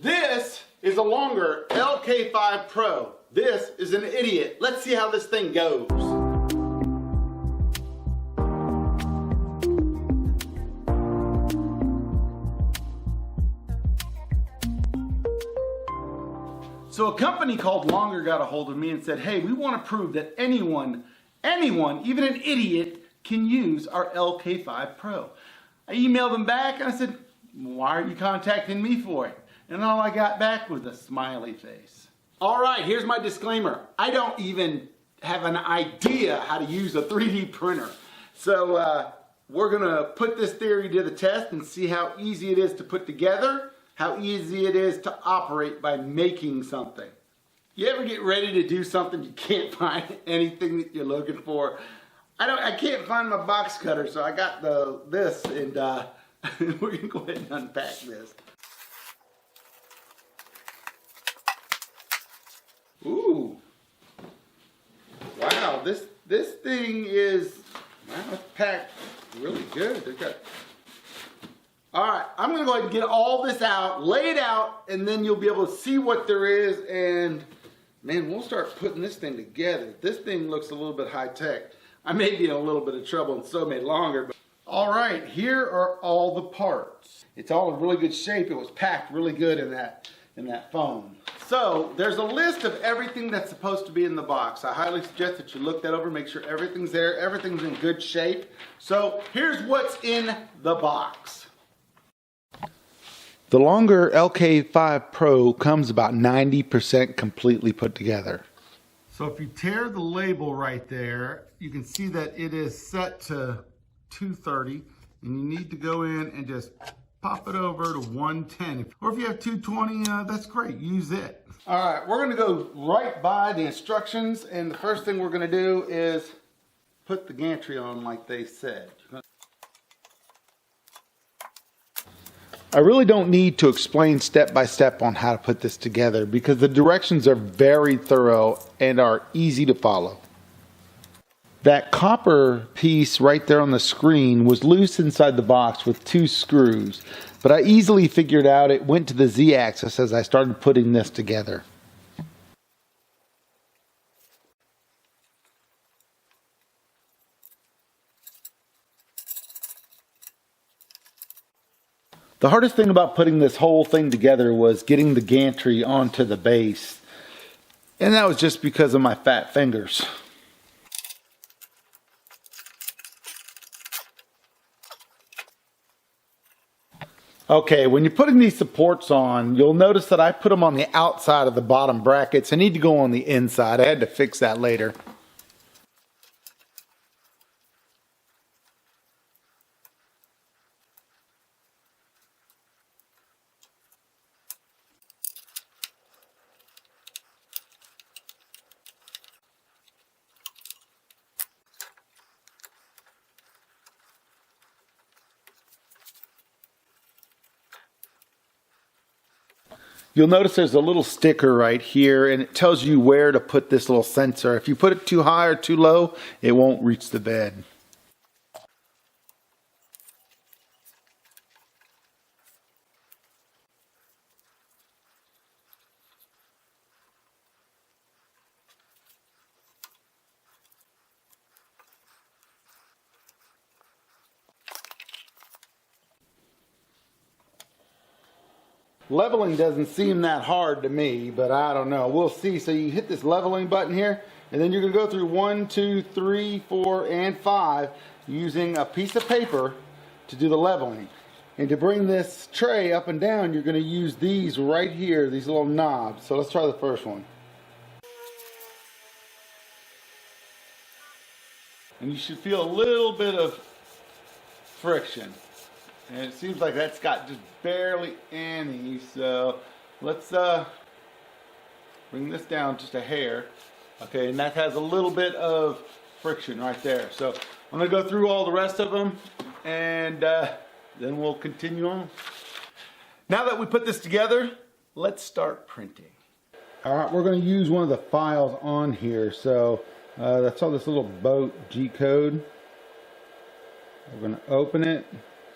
This is a longer LK5 Pro. This is an idiot. Let's see how this thing goes. So a company called Longer got a hold of me and said, hey, we want to prove that anyone, even an idiot, can use our LK5 Pro. I emailed them back and I said, why are you contacting me for it? And all I got back was a smiley face. All right, here's my disclaimer. I don't even have an idea how to use a 3D printer. So we're gonna put this theory to the test and see how easy it is to put together, how easy it is to operate by making something. You ever get ready to do something, you can't find anything that you're looking for? I can't find my box cutter, so I got this, and we're gonna go ahead and unpack this. Ooh, wow! This thing is, wow, it's packed really good. All right, I'm gonna go ahead and get all this out, lay it out, and then you'll be able to see what there is. And man, we'll start putting this thing together. This thing looks a little bit high tech. I may be in a little bit of trouble and so made longer. But all right, here are all the parts. It's all in really good shape. It was packed really good in that foam. So there's a list of everything that's supposed to be in the box. I highly suggest that you look that over, make sure everything's there, everything's in good shape. So here's what's in the box. The Longer LK5 Pro comes about 90% completely put together. So if you tear the label right there, you can see that it is set to 230, and you need to go in and just pop it over to 110. Or if you have 220, that's great, use it. All right, we're gonna go right by the instructions, and the first thing we're gonna do is put the gantry on like they said. I really don't need to explain step by step on how to put this together because the directions are very thorough and are easy to follow. That copper piece right there on the screen was loose inside the box with 2 screws, but I easily figured out it went to the Z-axis as I started putting this together. The hardest thing about putting this whole thing together was getting the gantry onto the base, and that was just because of my fat fingers. Okay, when you're putting these supports on, you'll notice that I put them on the outside of the bottom brackets. I need to go on the inside. I had to fix that later. You'll notice there's a little sticker right here, and it tells you where to put this little sensor. If you put it too high or too low, it won't reach the bed. Leveling doesn't seem that hard to me, but I don't know. We'll see. So you hit this leveling button here, and then you're going to go through 1, 2, 3, 4, and 5 using a piece of paper to do the leveling. And to bring this tray up and down, you're going to use these right here, these little knobs. So let's try the first one. And you should feel a little bit of friction. And it seems like that's got just barely any, so let's bring this down just a hair. Okay, and that has a little bit of friction right there. So I'm gonna go through all the rest of them, and then we'll continue on. Now that we put this together, let's start printing. All right, we're gonna use one of the files on here. So that's all this little boat G-code. We're gonna open it.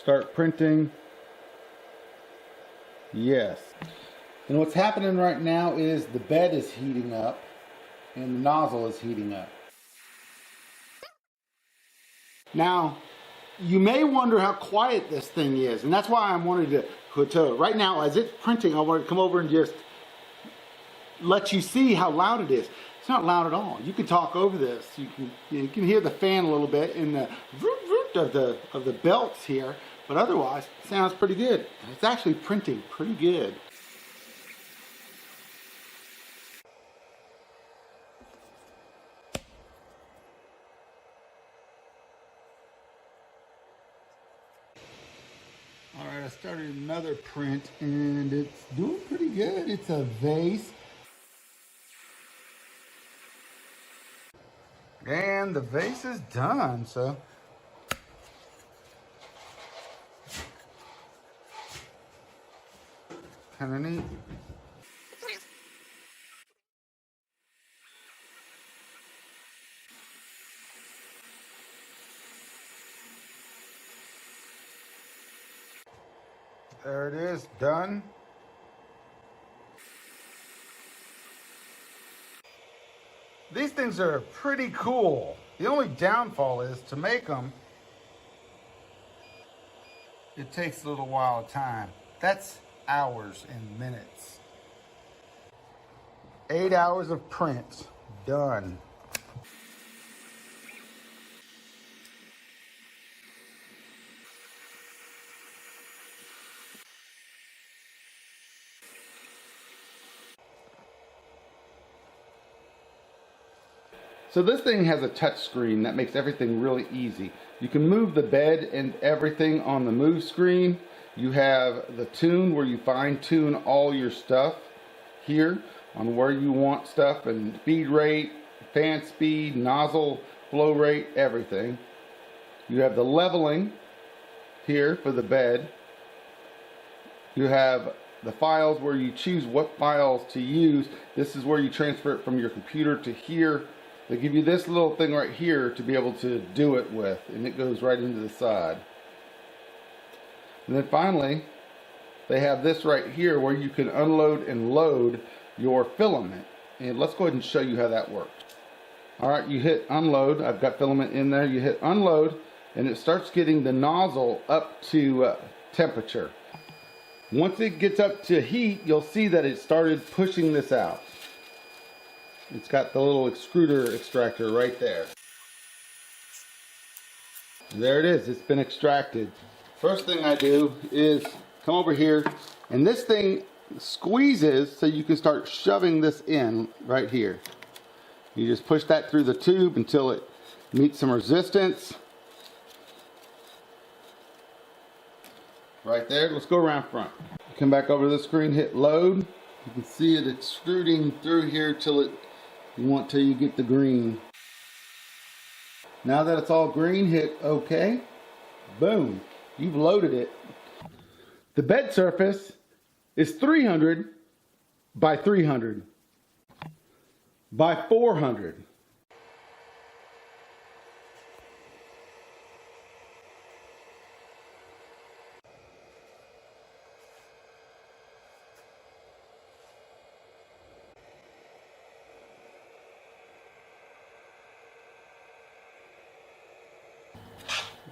Start printing. Yes. And what's happening right now is the bed is heating up and the nozzle is heating up. Now, you may wonder how quiet this thing is, and that's why I'm wanting to right now, as it's printing, I want to come over and just let you see how loud it is. It's not loud at all. You can talk over this. You can hear the fan a little bit and the root of the belts here, but otherwise, it sounds pretty good. It's actually printing pretty good. Alright, I started another print and it's doing pretty good. It's a vase. And the vase is done, so. Kind of neat. There it is, done. These things are pretty cool. The only downfall is to make them, it takes a little while of time. That's hours and minutes. 8 hours of print, done. So this thing has a touch screen that makes everything really easy. You can move the bed and everything on the move screen. You have the tune where you fine tune all your stuff here on where you want stuff and feed rate, fan speed, nozzle flow rate, everything. You have the leveling here for the bed. You have the files where you choose what files to use. This is where you transfer it from your computer to here. They give you this little thing right here to be able to do it with, and it goes right into the side. And then finally, they have this right here where you can unload and load your filament. And let's go ahead and show you how that works. Alright, you hit unload. I've got filament in there. You hit unload, and it starts getting the nozzle up to temperature. Once it gets up to heat, you'll see that it started pushing this out. It's got the little extruder extractor right there. And there it is, it's been extracted. First thing I do is come over here, and this thing squeezes so you can start shoving this in right here. You just push that through the tube until it meets some resistance. Right there, let's go around front. Come back over to the screen, hit load. You can see it extruding through here till you get the green. Now that it's all green, hit OK. Boom, you've loaded it. The bed surface is 300 by 300 by 400.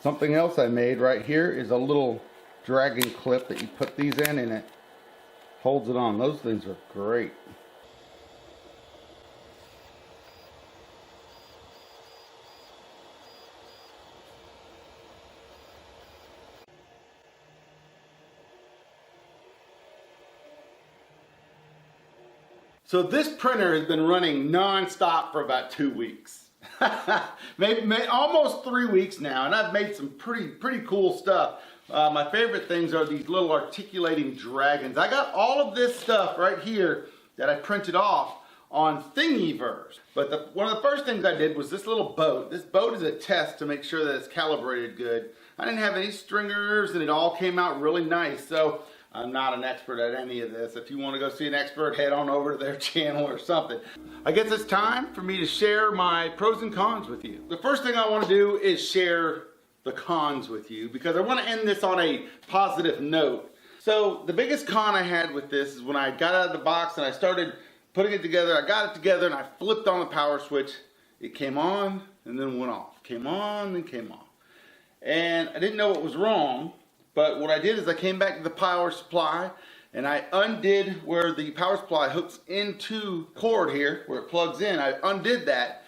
Something else I made right here is a little dragging clip that you put these in and it holds it on. Those things are great. So this printer has been running non-stop for about 2 weeks. maybe almost 3 weeks now, and I've made some pretty cool stuff. My favorite things are these little articulating dragons. I got all of this stuff right here that I printed off on Thingiverse. But one of the first things I did was this little boat. This boat is a test to make sure that it's calibrated good. I didn't have any stringers, and it all came out really nice. So I'm not an expert at any of this. If you want to go see an expert, head on over to their channel or something. I guess it's time for me to share my pros and cons with you. The first thing I want to do is share the cons with you because I want to end this on a positive note. So the biggest con I had with this is when I got out of the box and I started putting it together, I got it together and I flipped on the power switch. It came on and then went off. Came on and came off. And I didn't know what was wrong, but what I did is I came back to the power supply and I undid where the power supply hooks into cord here, where it plugs in. I undid that,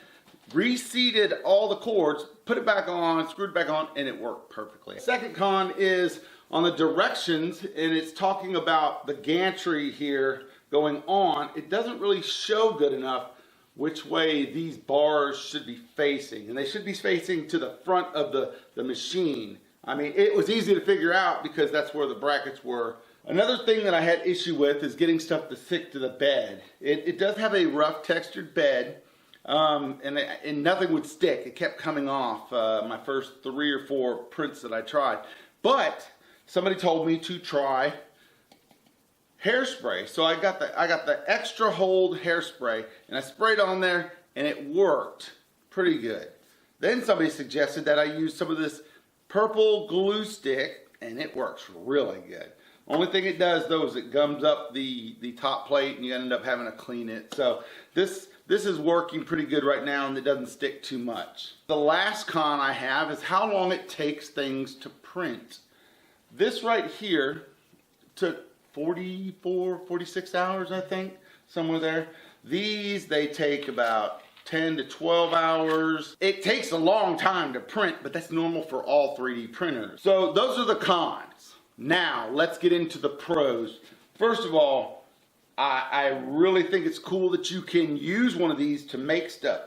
reseated all the cords, put it back on, screwed it back on, and it worked perfectly. Second con is on the directions, and it's talking about the gantry here going on. It doesn't really show good enough which way these bars should be facing, and they should be facing to the front of the machine. I mean, it was easy to figure out because that's where the brackets were. Another thing that I had issue with is getting stuff to stick to the bed. It does have a rough textured bed, and nothing would stick. It kept coming off my first 3 or 4 prints that I tried. But somebody told me to try hairspray. So I got the extra hold hairspray and I sprayed on there and it worked pretty good. Then somebody suggested that I use some of this purple glue stick and it works really good. Only thing it does though is it gums up the top plate and you end up having to clean it. So this is working pretty good right now and it doesn't stick too much. The last con I have is how long it takes things to print. This right here took 46 hours, I think, somewhere there. These, they take about 10 to 12 hours. It takes a long time to print, but that's normal for all 3D printers. So those are the cons. Now, let's get into the pros. First of all, I really think it's cool that you can use one of these to make stuff.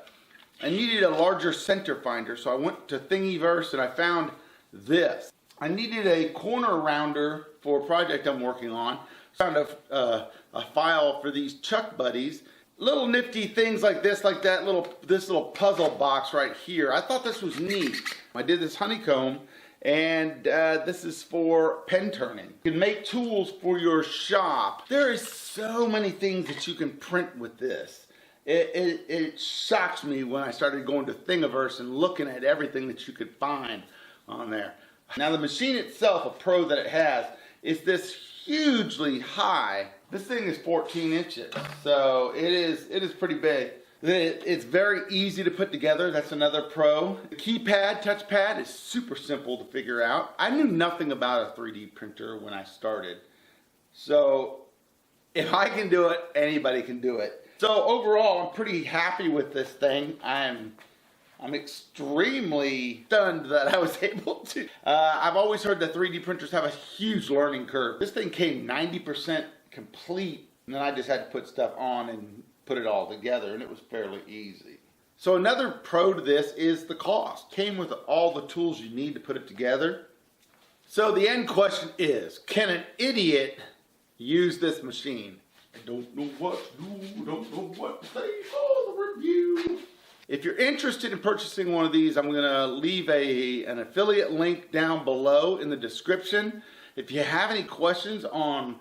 I needed a larger center finder, so I went to Thingiverse and I found this. I needed a corner rounder for a project I'm working on. Found a file for these Chuck Buddies. Little nifty things like this, like that, this little puzzle box right here. I thought this was neat. I did this honeycomb, and this is for pen turning. You can make tools for your shop. There is so many things that you can print with this. It shocks me when I started going to Thingiverse and looking at everything that you could find on there. Now the machine itself, a Pro that it has, is this hugely high. This thing is 14 inches, so it is pretty big. It's very easy to put together. That's another pro. The keypad, touchpad is super simple to figure out. I knew nothing about a 3D printer when I started. So if I can do it, anybody can do it. So overall, I'm pretty happy with this thing. I'm extremely stunned that I was able to. I've always heard that 3D printers have a huge learning curve. This thing came 90% complete, and then I just had to put stuff on and put it all together, and it was fairly easy. So another pro to this is the cost. Came with all the tools you need to put it together. So the end question is, can an idiot use this machine? I don't know what to do, don't know what to say for the review. If you're interested in purchasing one of these, I'm going to leave an affiliate link down below in the description. If you have any questions on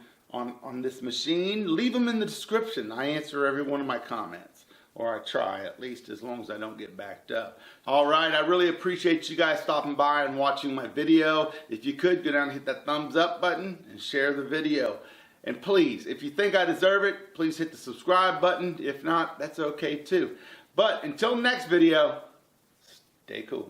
this machine, leave them in the description. I answer every one of my comments, or I try at least, as long as I don't get backed up. Alright, I really appreciate you guys stopping by and watching my video. If you could, go down and hit that thumbs up button and share the video. And please, if you think I deserve it, please hit the subscribe button. If not, that's okay too. But until next video, stay cool.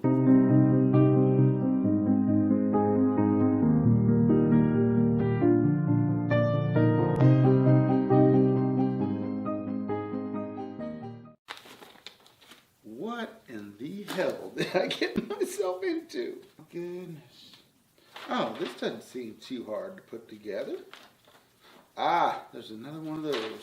What in the hell did I get myself into? Goodness. Oh, this doesn't seem too hard to put together. Ah, there's another one of those.